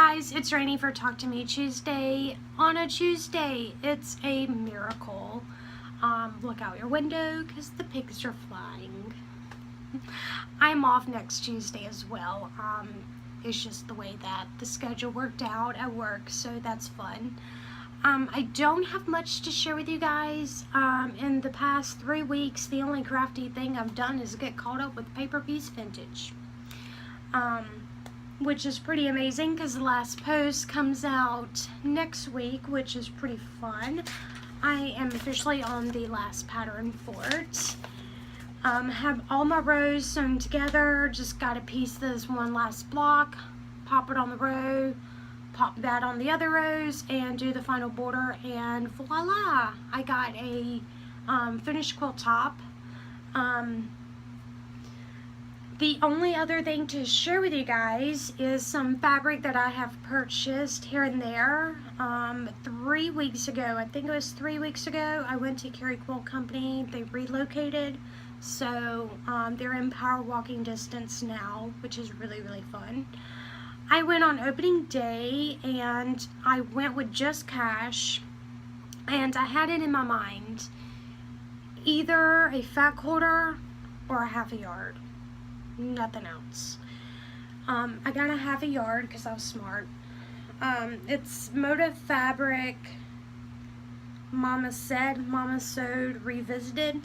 guys, it's Rainy for Talk to Me Tuesday. On a Tuesday, it's a miracle. Look out your window because the pigs are flying. I'm off next Tuesday as well. It's just the way that the schedule worked out at work, so that's fun. I don't have much to share with you guys. In the past 3 weeks, the only crafty thing I've done is get caught up with Paper Piece Vintage. Which is pretty amazing because the last post comes out next week, which is pretty fun. I am officially on the last pattern for it. Have all my rows sewn together, just got to piece this one last block, pop it on the row, pop that on the other rows, and do the final border, and voila! I got a finished quilt top. The only other thing to share with you guys is some fabric that I have purchased here and there. 3 weeks ago, I think it was 3 weeks ago, I went to Carey Quilt Company. They relocated, so they're in power walking distance now, which is really, really fun. I went on opening day, and I went with just cash, and I had it in my mind, either a fat quarter or a half a yard. Nothing else. I got a half a yard because I was smart. It's Moda fabric, Mama Said, Mama Sewed, Revisited,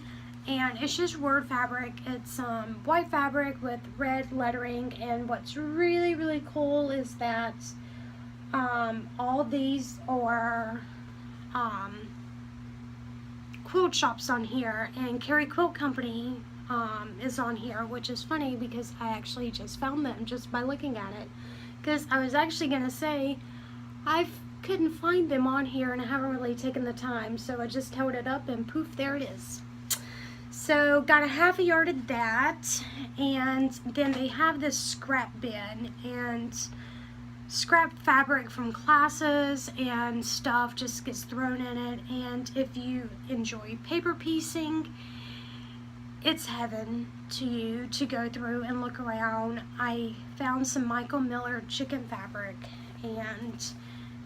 and it's just word fabric. It's white fabric with red lettering, and what's really, really cool is that all these are quilt shops on here, and Carey Quilt Company is on here, which is funny because I actually just found them just by looking at it, because I was actually gonna say I couldn't find them on here and I haven't really taken the time, so I just held it up and poof, there it is. So got a half a yard of that, and then they have this scrap bin, and scrap fabric from classes and stuff just gets thrown in it, and if you enjoy paper piecing, it's heaven to you to go through and look around. I found some Michael Miller chicken fabric, and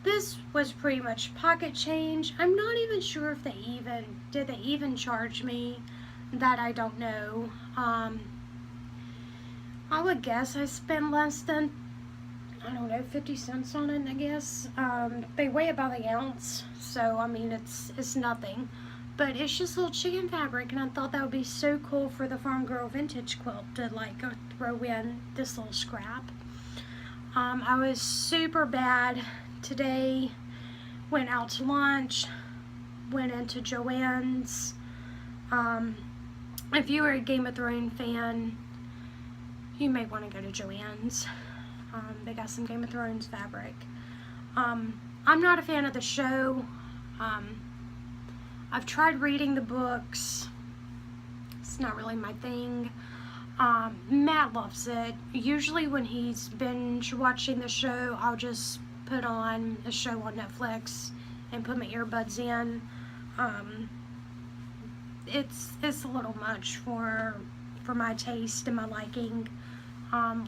this was pretty much pocket change. I'm not even sure if they even charge me. That I don't know. I would guess I spent less than, I don't know, 50 cents on it, I guess. They weigh about the ounce, so I mean it's nothing. But it's just little chicken fabric, and I thought that would be so cool for the Farm Girl Vintage quilt to like throw in this little scrap. I was super bad today. Went out to lunch, went into Joann's. If you are a Game of Thrones fan, you may want to go to Joann's. They got some Game of Thrones fabric. I'm not a fan of the show. I've tried reading the books. It's not really my thing. Matt loves it. Usually when he's binge watching the show, I'll just put on a show on Netflix and put my earbuds in. It's a little much for my taste and my liking.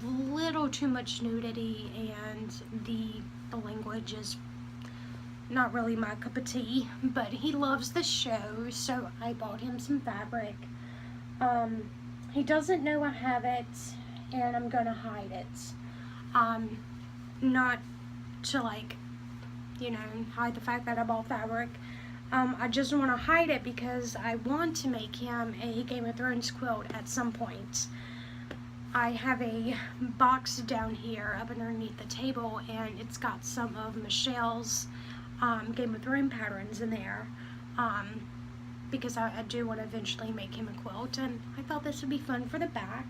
Little too much nudity, and the language is not really my cup of tea, but he loves the show, so I bought him some fabric. He doesn't know I have it, and I'm gonna hide it. Not to, like, you know, hide the fact that I bought fabric. I just want to hide it because I want to make him a Game of Thrones quilt at some point. I have a box down here up underneath the table, and it's got some of Michelle's Game of Thrones patterns in there, because I do want to eventually make him a quilt, and I thought this would be fun for the back.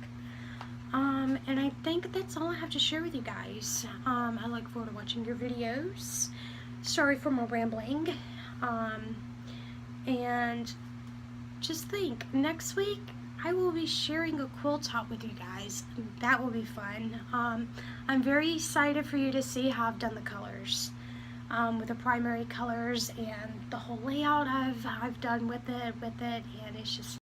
And I think that's all I have to share with you guys. I look forward to watching your videos. Sorry for my rambling. And just think, next week I will be sharing a quilt top with you guys. That will be fun. I'm very excited for you to see how I've done the colors, with the primary colors and the whole layout I've done with it, and it's just